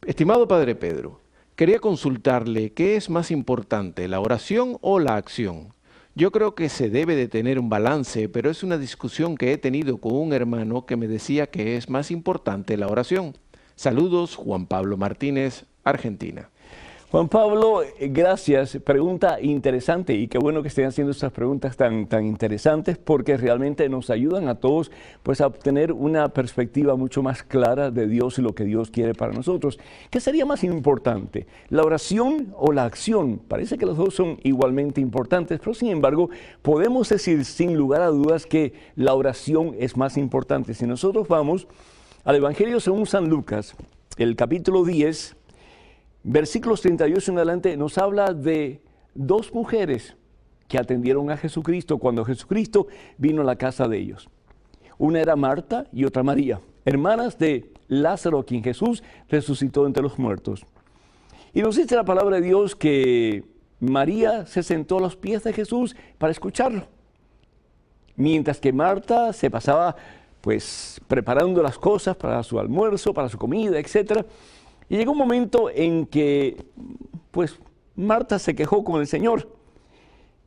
Estimado Padre Pedro, quería consultarle qué es más importante, la oración o la acción. Yo creo que se debe de tener un balance, pero es una discusión que he tenido con un hermano que me decía que es más importante la oración. Saludos, Juan Pablo Martínez, Argentina. Juan Pablo, gracias. Pregunta interesante y qué bueno que estén haciendo estas preguntas tan interesantes porque realmente nos ayudan a todos pues, a obtener una perspectiva mucho más clara de Dios y lo que Dios quiere para nosotros. ¿Qué sería más importante, la oración o la acción? Parece que los dos son igualmente importantes, pero sin embargo podemos decir sin lugar a dudas que la oración es más importante. Si nosotros vamos al Evangelio según San Lucas, el capítulo 10, versículos 38 en adelante nos habla de dos mujeres que atendieron a Jesucristo cuando Jesucristo vino a la casa de ellos. Una era Marta y otra María, hermanas de Lázaro, a quien Jesús resucitó entre los muertos. Y nos dice la palabra de Dios que María se sentó a los pies de Jesús para escucharlo, mientras que Marta se pasaba pues preparando las cosas para su almuerzo, para su comida, etcétera. Y llegó un momento en que, pues, Marta se quejó con el Señor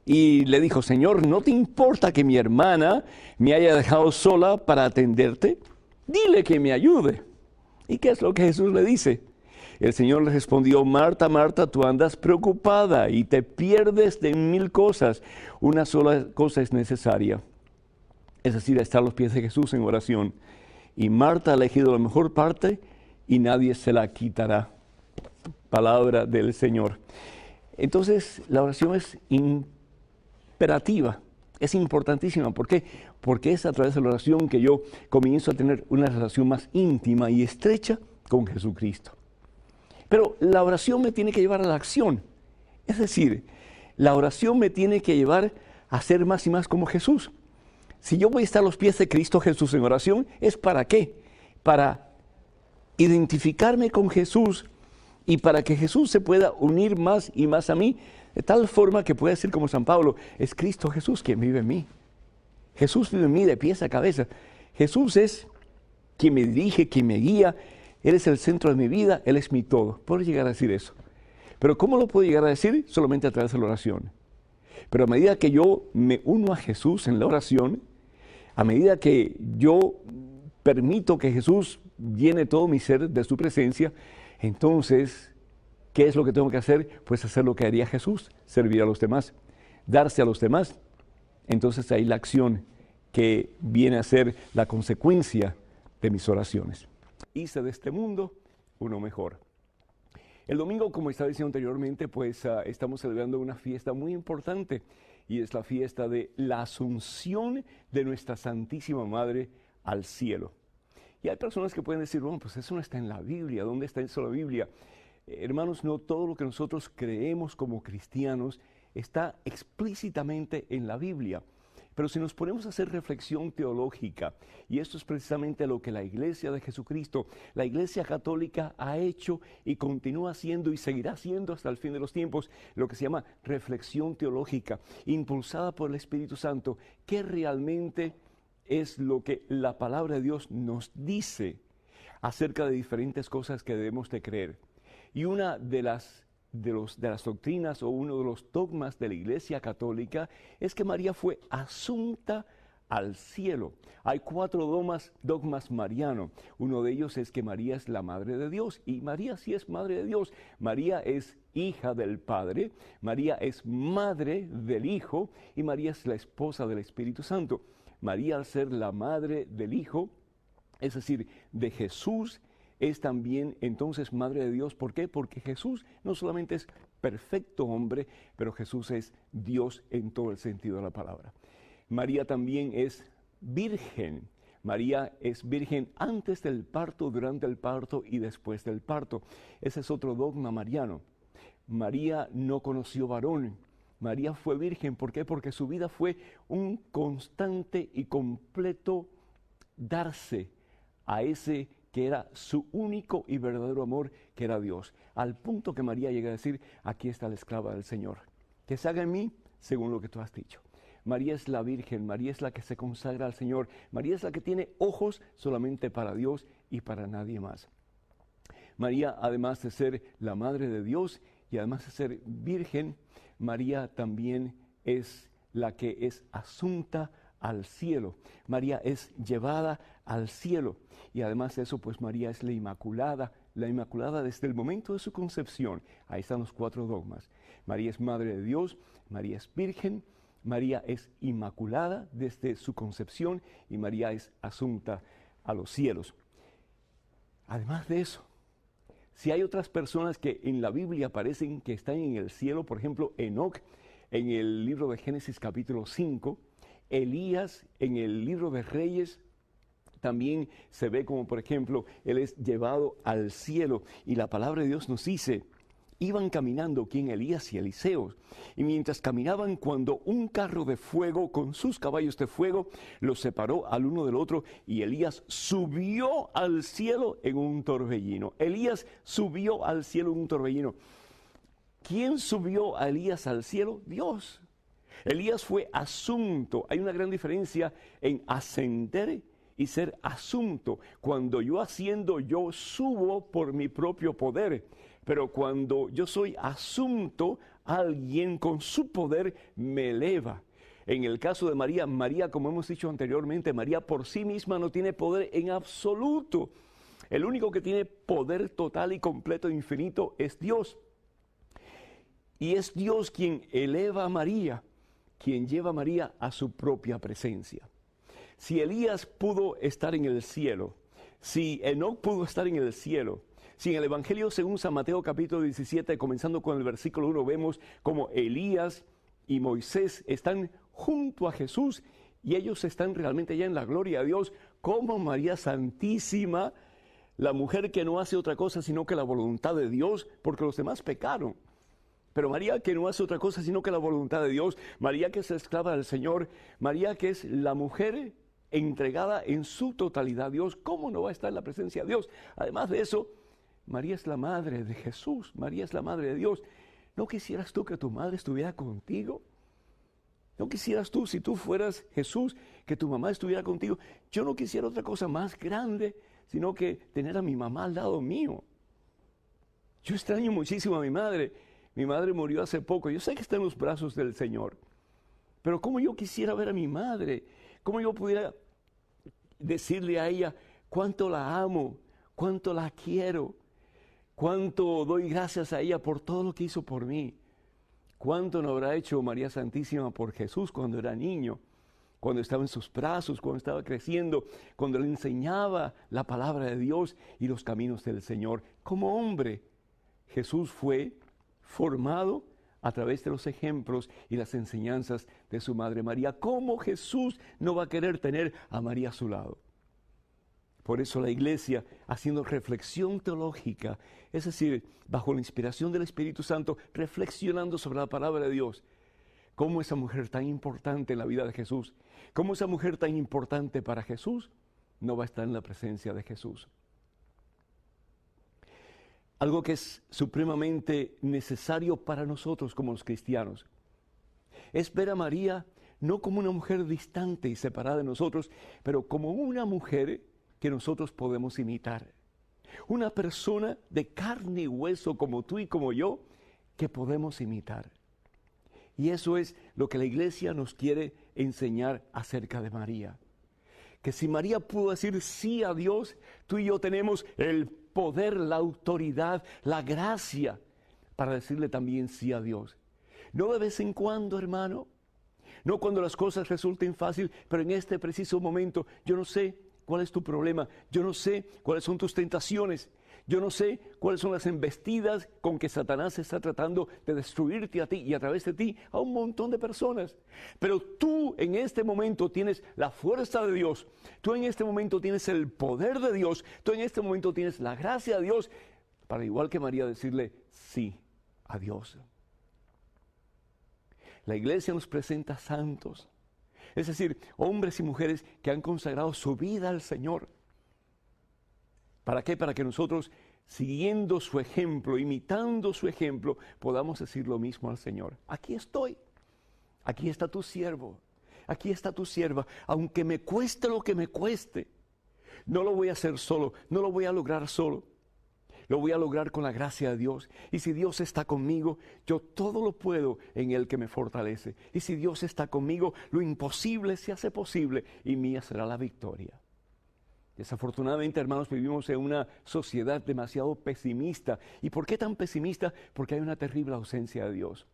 y le dijo, Señor, ¿no te importa que mi hermana me haya dejado sola para atenderte? Dile que me ayude. ¿Y qué es lo que Jesús le dice? El Señor le respondió, Marta, Marta, tú andas preocupada y te pierdes de 1000 cosas. Una sola cosa es necesaria, es decir, estar a los pies de Jesús en oración. Y Marta ha elegido la mejor parte y nadie se la quitará. Palabra del Señor. Entonces, la oración es imperativa, es importantísima. ¿Por qué? Porque es a través de la oración que yo comienzo a tener una relación más íntima y estrecha con Jesucristo. Pero la oración me tiene que llevar a la acción. Es decir, la oración me tiene que llevar a ser más y más como Jesús. Si yo voy a estar a los pies de Cristo Jesús en oración, ¿es para qué? Para identificarme con Jesús y para que Jesús se pueda unir más y más a mí, de tal forma que pueda ser como San Pablo, es Cristo Jesús quien vive en mí. Jesús vive en mí de pies a cabeza. Jesús es quien me dirige, quien me guía. Él es el centro de mi vida, Él es mi todo. Puedo llegar a decir eso. Pero ¿cómo lo puedo llegar a decir? Solamente a través de la oración. Pero a medida que yo me uno a Jesús en la oración, a medida que yo permito que Jesús llene todo mi ser de su presencia, entonces, ¿qué es lo que tengo que hacer? Pues hacer lo que haría Jesús, servir a los demás, darse a los demás. Entonces ahí la acción que viene a ser la consecuencia de mis oraciones. Hice de este mundo uno mejor. El domingo, como estaba diciendo anteriormente, pues estamos celebrando una fiesta muy importante y es la fiesta de la Asunción de nuestra Santísima Madre al cielo. Y hay personas que pueden decir, bueno, pues eso no está en la Biblia. ¿Dónde está eso en la Biblia? Hermanos, no todo lo que nosotros creemos como cristianos está explícitamente en la Biblia. Pero si nos ponemos a hacer reflexión teológica, y esto es precisamente lo que la Iglesia de Jesucristo, la Iglesia Católica ha hecho y continúa haciendo y seguirá haciendo hasta el fin de los tiempos, lo que se llama reflexión teológica, impulsada por el Espíritu Santo, que realmente es lo que la palabra de Dios nos dice acerca de diferentes cosas que debemos de creer. Y una de las doctrinas o uno de los dogmas de la Iglesia Católica es que María fue asunta al cielo. Hay 4 dogmas marianos. Uno de ellos es que María es la Madre de Dios, y María sí es Madre de Dios. María es hija del Padre, María es madre del Hijo, y María es la esposa del Espíritu Santo. María, al ser la madre del Hijo, es decir, de Jesús, es también entonces Madre de Dios. ¿Por qué? Porque Jesús no solamente es perfecto hombre, pero Jesús es Dios en todo el sentido de la palabra. María también es virgen. María es virgen antes del parto, durante el parto y después del parto. Ese es otro dogma mariano. María no conoció varón. María fue virgen. ¿Por qué? Porque su vida fue un constante y completo darse a ese que era su único y verdadero amor, que era Dios. Al punto que María llega a decir, aquí está la esclava del Señor, que se haga en mí según lo que tú has dicho. María es la Virgen, María es la que se consagra al Señor, María es la que tiene ojos solamente para Dios y para nadie más. María, además de ser la Madre de Dios y además de ser virgen, María también es la que es asunta al cielo. María es llevada al cielo. Y además de eso, pues María es la Inmaculada desde el momento de su concepción. Ahí están los 4 dogmas. María es Madre de Dios, María es virgen, María es Inmaculada desde su concepción y María es asunta a los cielos. Además de eso, si hay otras personas que en la Biblia aparecen que están en el cielo, por ejemplo, Enoc en el libro de Génesis capítulo 5, Elías en el libro de Reyes, también se ve como, por ejemplo, él es llevado al cielo y la palabra de Dios nos dice, iban caminando quien Elías y Eliseo, y mientras caminaban cuando un carro de fuego con sus caballos de fuego los separó al uno del otro y Elías subió al cielo en un torbellino. Elías subió al cielo en un torbellino. ¿Quién subió a Elías al cielo? Dios. Elías fue asunto. Hay una gran diferencia en ascender y ser asunto. Cuando yo asciendo, yo subo por mi propio poder. Pero cuando yo soy asunto, alguien con su poder me eleva. En el caso de María, María, como hemos dicho anteriormente, María por sí misma no tiene poder en absoluto. El único que tiene poder total y completo e infinito es Dios. Y es Dios quien eleva a María, quien lleva a María a su propia presencia. Si Elías pudo estar en el cielo, si Enoc pudo estar en el cielo, si en el Evangelio según San Mateo capítulo 17, comenzando con el versículo 1, vemos como Elías y Moisés están junto a Jesús y ellos están realmente ya en la gloria de Dios, como María Santísima, la mujer que no hace otra cosa sino que la voluntad de Dios, porque los demás pecaron. Pero María que no hace otra cosa sino que la voluntad de Dios, María que es esclava del Señor, María que es la mujer entregada en su totalidad a Dios, ¿cómo no va a estar en la presencia de Dios? Además de eso, María es la madre de Jesús, María es la madre de Dios. ¿No quisieras tú que tu madre estuviera contigo? ¿No quisieras tú, si tú fueras Jesús, que tu mamá estuviera contigo? Yo no quisiera otra cosa más grande, sino que tener a mi mamá al lado mío. Yo extraño muchísimo a mi madre. Mi madre murió hace poco. Yo sé que está en los brazos del Señor. Pero cómo yo quisiera ver a mi madre. Cómo yo pudiera decirle a ella cuánto la amo, cuánto la quiero, cuánto doy gracias a ella por todo lo que hizo por mí. Cuánto no habrá hecho María Santísima por Jesús cuando era niño, cuando estaba en sus brazos, cuando estaba creciendo, cuando le enseñaba la palabra de Dios y los caminos del Señor. Como hombre, Jesús fue formado a través de los ejemplos y las enseñanzas de su Madre María. ¿Cómo Jesús no va a querer tener a María a su lado? Por eso la Iglesia, haciendo reflexión teológica, es decir, bajo la inspiración del Espíritu Santo, reflexionando sobre la palabra de Dios, cómo esa mujer tan importante en la vida de Jesús, cómo esa mujer tan importante para Jesús, no va a estar en la presencia de Jesús. Algo que es supremamente necesario para nosotros como los cristianos es ver a María no como una mujer distante y separada de nosotros, pero como una mujer que nosotros podemos imitar. Una persona de carne y hueso como tú y como yo que podemos imitar. Y eso es lo que la Iglesia nos quiere enseñar acerca de María. Que si María pudo decir sí a Dios, tú y yo tenemos el poder, la autoridad, la gracia para decirle también sí a Dios. No de vez en cuando, hermano, no cuando las cosas resulten fácil, pero en este preciso momento, yo no sé cuál es tu problema, yo no sé cuáles son tus tentaciones, yo no sé cuáles son las embestidas con que Satanás está tratando de destruirte a ti y a través de ti a un montón de personas. Pero tú en este momento tienes la fuerza de Dios, tú en este momento tienes el poder de Dios, tú en este momento tienes la gracia de Dios para, igual que María, decirle sí a Dios. La Iglesia nos presenta santos, es decir, hombres y mujeres que han consagrado su vida al Señor. ¿Para qué? Para que nosotros, siguiendo su ejemplo, imitando su ejemplo, podamos decir lo mismo al Señor. Aquí estoy, aquí está tu siervo, aquí está tu sierva, aunque me cueste lo que me cueste, no lo voy a hacer solo, no lo voy a lograr solo. Lo voy a lograr con la gracia de Dios. Y si Dios está conmigo, yo todo lo puedo en Él que me fortalece. Y si Dios está conmigo, lo imposible se hace posible y mía será la victoria. Desafortunadamente, hermanos, vivimos en una sociedad demasiado pesimista. ¿Y por qué tan pesimista? Porque hay una terrible ausencia de Dios.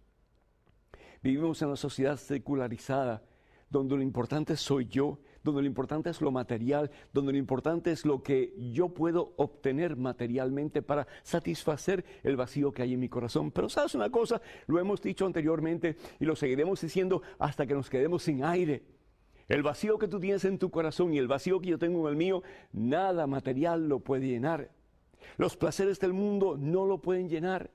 Vivimos en una sociedad secularizada, donde lo importante soy yo, donde lo importante es lo material, donde lo importante es lo que yo puedo obtener materialmente para satisfacer el vacío que hay en mi corazón. Pero ¿sabes una cosa? Lo hemos dicho anteriormente y lo seguiremos diciendo hasta que nos quedemos sin aire. El vacío que tú tienes en tu corazón y el vacío que yo tengo en el mío, nada material lo puede llenar. Los placeres del mundo no lo pueden llenar.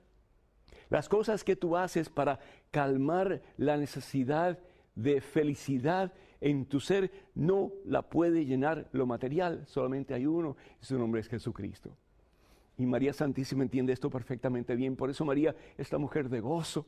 Las cosas que tú haces para calmar la necesidad de felicidad en tu ser no la puede llenar lo material. Solamente hay uno y su nombre es Jesucristo. Y María Santísima entiende esto perfectamente bien. Por eso María es la mujer de gozo.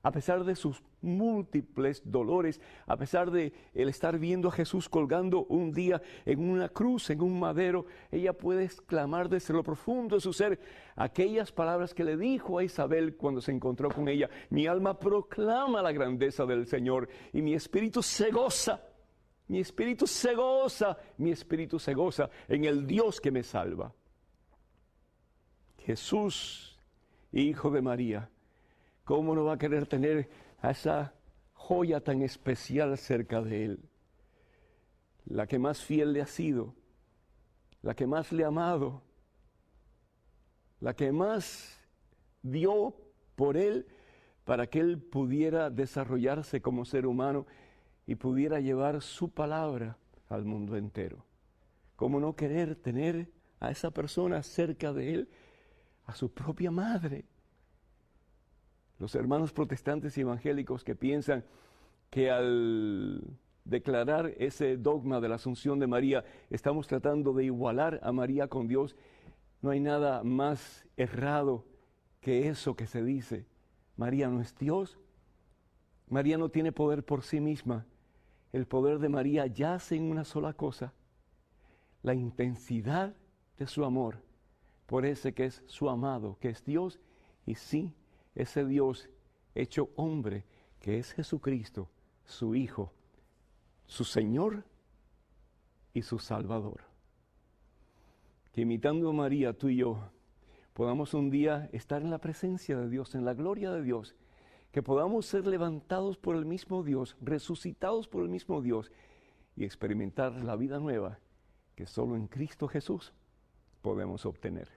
A pesar de sus múltiples dolores, a pesar de el estar viendo a Jesús colgando un día en una cruz, en un madero, ella puede exclamar desde lo profundo de su ser aquellas palabras que le dijo a Isabel cuando se encontró con ella: mi alma proclama la grandeza del Señor y mi espíritu se goza, mi espíritu se goza, mi espíritu se goza en el Dios que me salva. Jesús, Hijo de María, ¿cómo no va a querer tener a esa joya tan especial cerca de Él? La que más fiel le ha sido, la que más le ha amado, la que más dio por Él para que Él pudiera desarrollarse como ser humano y pudiera llevar su palabra al mundo entero. ¿Cómo no querer tener a esa persona cerca de Él, a su propia madre? Los hermanos protestantes y evangélicos que piensan que al declarar ese dogma de la Asunción de María estamos tratando de igualar a María con Dios, no hay nada más errado que eso que se dice. María no es Dios. María no tiene poder por sí misma. El poder de María yace en una sola cosa: la intensidad de su amor por ese que es su amado, que es Dios, y sí, ese Dios hecho hombre, que es Jesucristo, su Hijo, su Señor y su Salvador. Que imitando a María, tú y yo, podamos un día estar en la presencia de Dios, en la gloria de Dios, que podamos ser levantados por el mismo Dios, resucitados por el mismo Dios y experimentar la vida nueva que solo en Cristo Jesús podemos obtener.